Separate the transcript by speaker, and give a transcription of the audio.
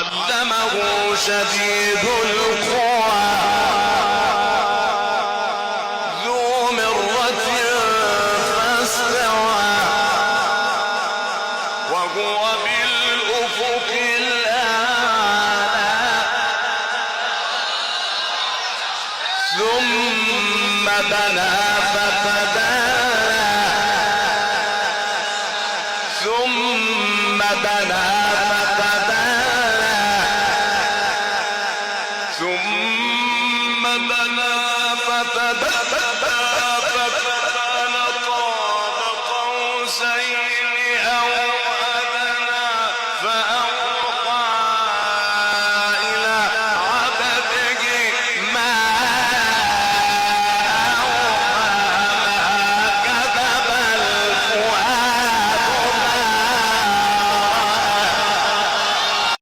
Speaker 1: علمه شديد القوى ذو مرة فاستوى وهو بالأفق الأعلى ثم دنا فتدلى ثم دنا فتدلى ثم دنا فتدلى